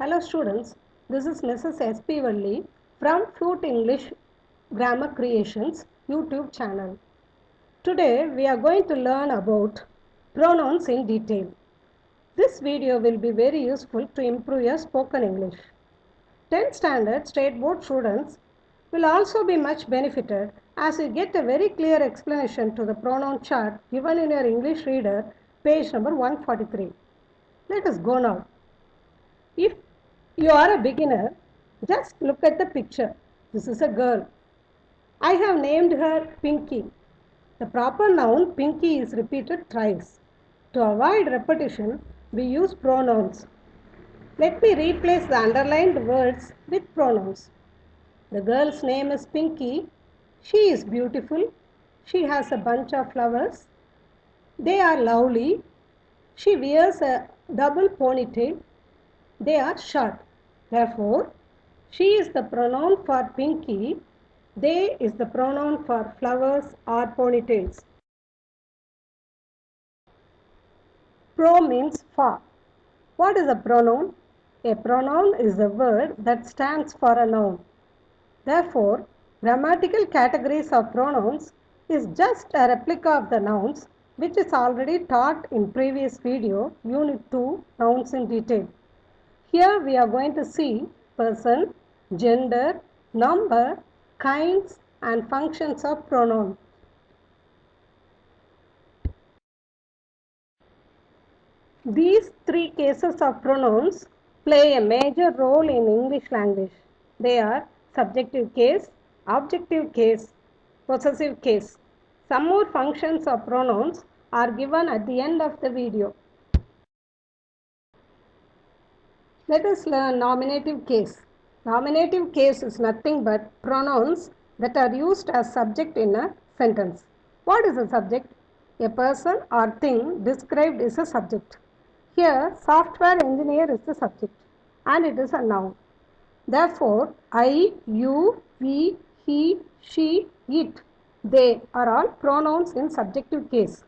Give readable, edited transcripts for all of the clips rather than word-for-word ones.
Hello students, this is Mrs. S.P. Valli from Flute English Grammar Creations YouTube channel. Today we are going to learn about pronouns in detail. This video will be very useful to improve your spoken English. 10th standard state board students will also be much benefited as you get a very clear explanation to the pronoun chart given in your English reader page number 143. Let us go now. If you are a beginner, just look at the picture. This is a girl. I have named her Pinky. The proper noun Pinky is repeated thrice. To avoid repetition, we use pronouns. Let me replace the underlined words with pronouns. The girl's name is Pinky. She is beautiful. She has a bunch of flowers. They are lovely. She wears a double ponytail. They are short. Therefore, she is the pronoun for Pinky. They is the pronoun for flowers or ponytails. Pro means for. What is a pronoun? A pronoun is a word that stands for a noun. Therefore, grammatical categories of pronouns is just a replica of the nouns which is already taught in previous video, Unit 2, Nouns in Detail. Here we are going to see person, gender, number, kinds and functions of pronoun. These three cases of pronouns play a major role in English language. They are subjective case, objective case, possessive case. Some more functions of pronouns are given at the end of the video. Let us learn nominative case. Nominative case is nothing but pronouns that are used as subject in a sentence. What is a subject? A person or thing described is a subject. Here, software engineer is the subject and it is a noun. Therefore, I, you, we, he, she, it, they are all pronouns in subjective case.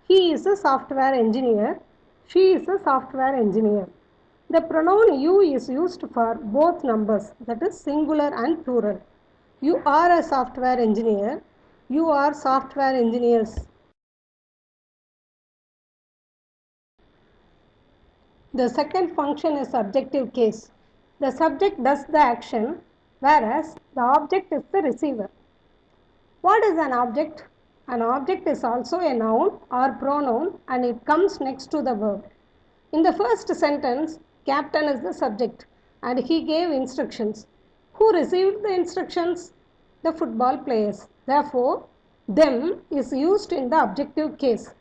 He is a software engineer. She is a software engineer. The pronoun you is used for both numbers, that is singular and plural. You are a software engineer. You are software engineers. The second function is subjective case. The subject does the action, whereas the object is the receiver. What is an object? An object is also a noun or pronoun and it comes next to the verb. In the first sentence, Captain is the subject and he gave instructions. Who received the instructions? The football players. Therefore, them is used in the objective case.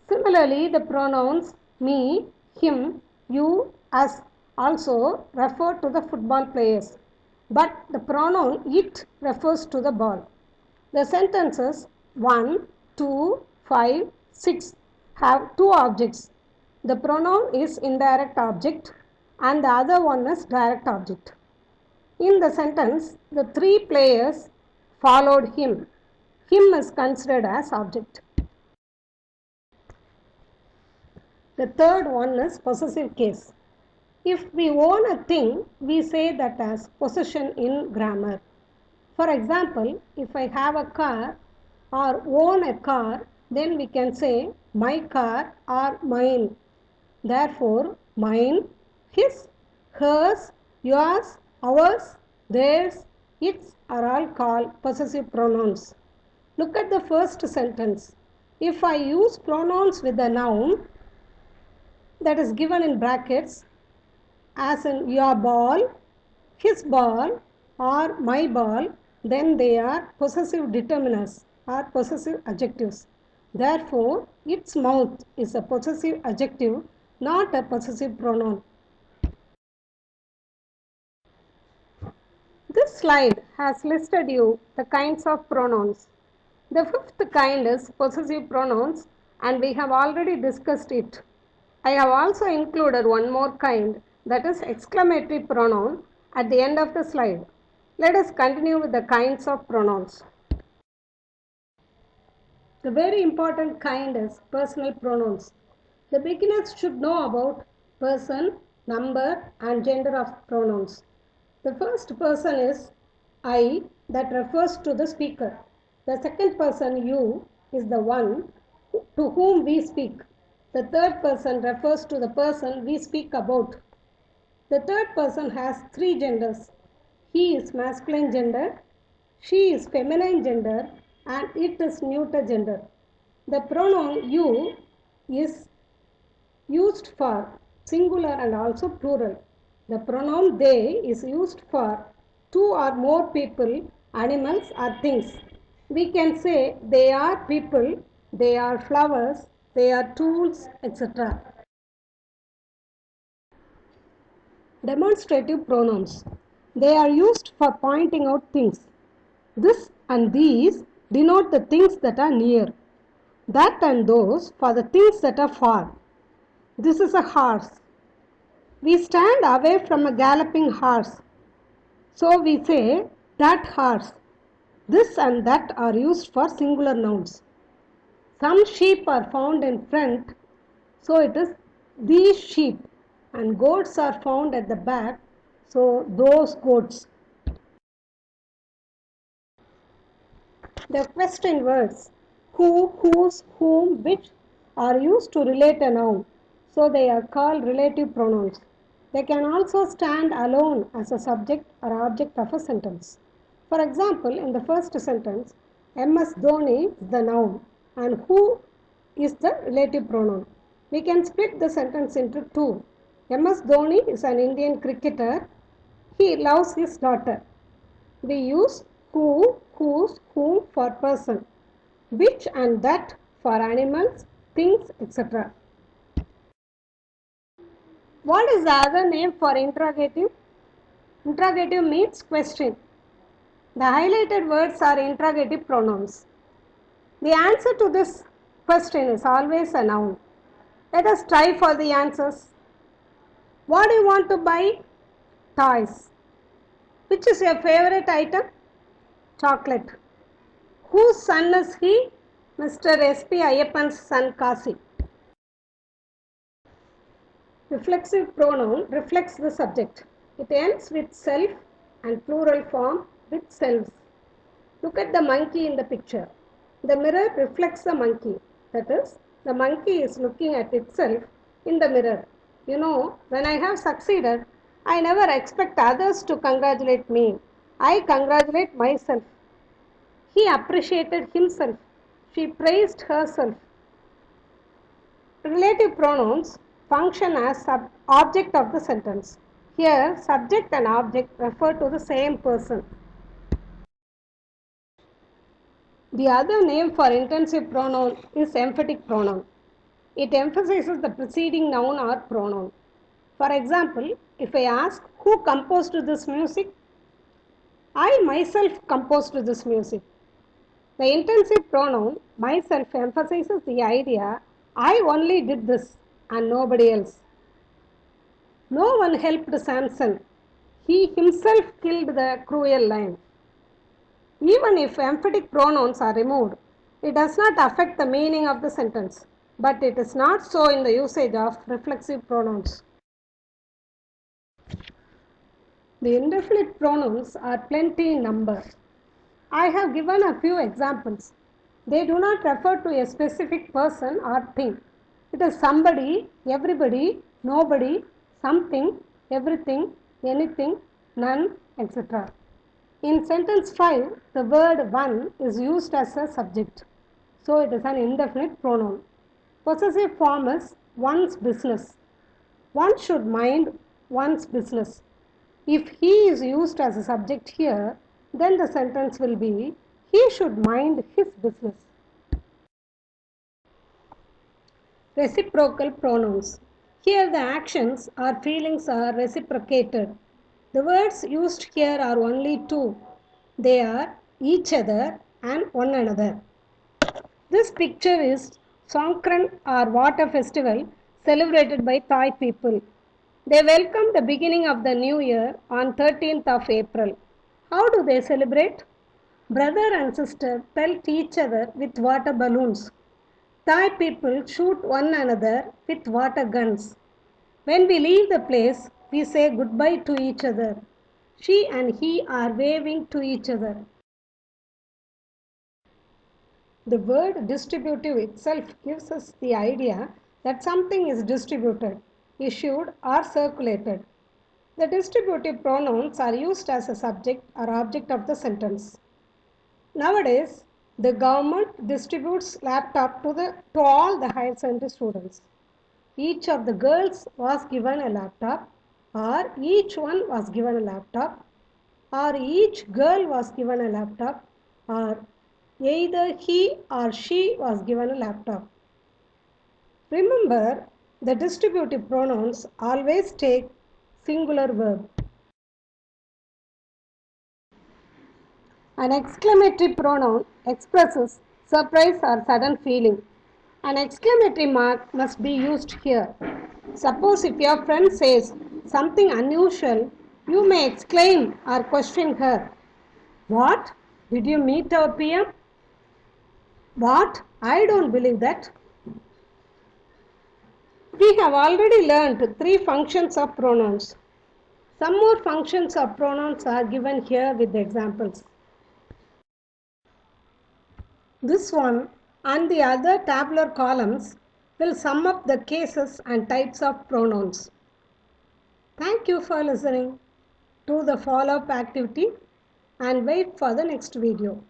Similarly, the pronouns me, him, you, us also refer to the football players. But the pronoun it refers to the ball. The sentences 1, 2, 5, 6 have two objects. The pronoun is indirect object and the other one is direct object. In the sentence, the three players followed him. Him is considered as object. The third one is possessive case. If we own a thing, we say that as possession in grammar. For example, if I have a car or own a car, then we can say my car or mine. Therefore, mine, his, hers, yours, ours, theirs, its are all called possessive pronouns. Look at the first sentence. If I use pronouns with a noun that is given in brackets, as in your ball, his ball, or my ball, then they are possessive determiners or possessive adjectives. Therefore, its mouth is a possessive adjective, not a possessive pronoun. This slide has listed you the kinds of pronouns. The fifth kind is possessive pronouns and we have already discussed it. I have also included one more kind, that is exclamatory pronoun, at the end of the slide. Let us continue with the kinds of pronouns. The very important kind is personal pronouns. The beginners should know about person, number and gender of pronouns. The first person is I, that refers to the speaker. The second person, you, is the one to whom we speak. The third person refers to the person we speak about. The third person has three genders. He is masculine gender, she is feminine gender, and it is neuter gender. The pronoun you is used for singular and also plural. The pronoun they is used for two or more people, animals, or things. We can say they are people, they are flowers, they are tools, etc. Demonstrative pronouns. They are used for pointing out things. This and these denote the things that are near. That and those for the things that are far. This is a horse. We stand away from a galloping horse. So we say that horse. This and that are used for singular nouns. Some sheep are found in front, so it is these sheep, and goats are found at the back, so those goats. The question words who, whose, whom, which are used to relate a noun, so they are called relative pronouns. They can also stand alone as a subject or object of a sentence. For example, in the first sentence, MS Dhoni is the noun and who is the relative pronoun. We can split the sentence into two. MS Dhoni is an Indian cricketer. He loves his daughter. We use who, whose, whom for person, which and that for animals, things, etc. What is the other name for interrogative? Interrogative means question. The highlighted words are interrogative pronouns. The answer to this question is always a noun. Let us try for the answers. What do you want to buy? Toys. Which is your favorite item? Chocolate. Whose son is he? Mr. S.P. Ayyappan's son Kasi. Reflexive pronoun reflects the subject. It ends with self and plural form with selves. Look at the monkey in the picture. The mirror reflects the monkey. That is, the monkey is looking at itself in the mirror. You know, when I have succeeded, I never expect others to congratulate me. I congratulate myself. He appreciated himself. She praised herself. Relative pronouns function as object of the sentence. Here, subject and object refer to the same person. The other name for intensive pronoun is emphatic pronoun. It emphasizes the preceding noun or pronoun. For example, if I ask who composed this music, I myself composed this music. The intensive pronoun myself emphasizes the idea I only did this and nobody else. No one helped Samson. He himself killed the cruel lion. Even if emphatic pronouns are removed, it does not affect the meaning of the sentence, but it is not so in the usage of reflexive pronouns. The indefinite pronouns are plenty in number. I have given a few examples. They do not refer to a specific person or thing. It is somebody, everybody, nobody, something, everything, anything, none, etc. In sentence 5, the word one is used as a subject. So it is an indefinite pronoun. Possessive form is one's business. One should mind one's business. If he is used as a subject here, then the sentence will be he should mind his business. Reciprocal pronouns. Here the actions or feelings are reciprocated. The words used here are only two. They are each other and one another. This picture is Songkran or water festival celebrated by Thai people. They welcome the beginning of the new year on 13th of April. How do they celebrate? Brother and sister pelt each other with water balloons. Thai people shoot one another with water guns. When we leave the place, we say goodbye to each other. She and he are waving to each other. The word distributive itself gives us the idea that something is distributed, issued, or circulated. The distributive pronouns are used as a subject or object of the sentence. Nowadays, the government distributes laptop to all the higher secondary students. Each of the girls was given a laptop, or each one was given a laptop, or each girl was given a laptop, or either he or she was given a laptop. Remember, the distributive pronouns always take singular verb. An exclamatory pronoun expresses surprise or sudden feeling. An exclamatory mark must be used here. Suppose if your friend says something unusual, you may exclaim or question her. What? Did you meet our PM? What? I don't believe that. We have already learned 3 functions of pronouns. Some more functions of pronouns are given here with the examples. This one and the other tabular columns will sum up the cases and types of pronouns. Thank you for listening. Do the follow-up activity and wait for the next video.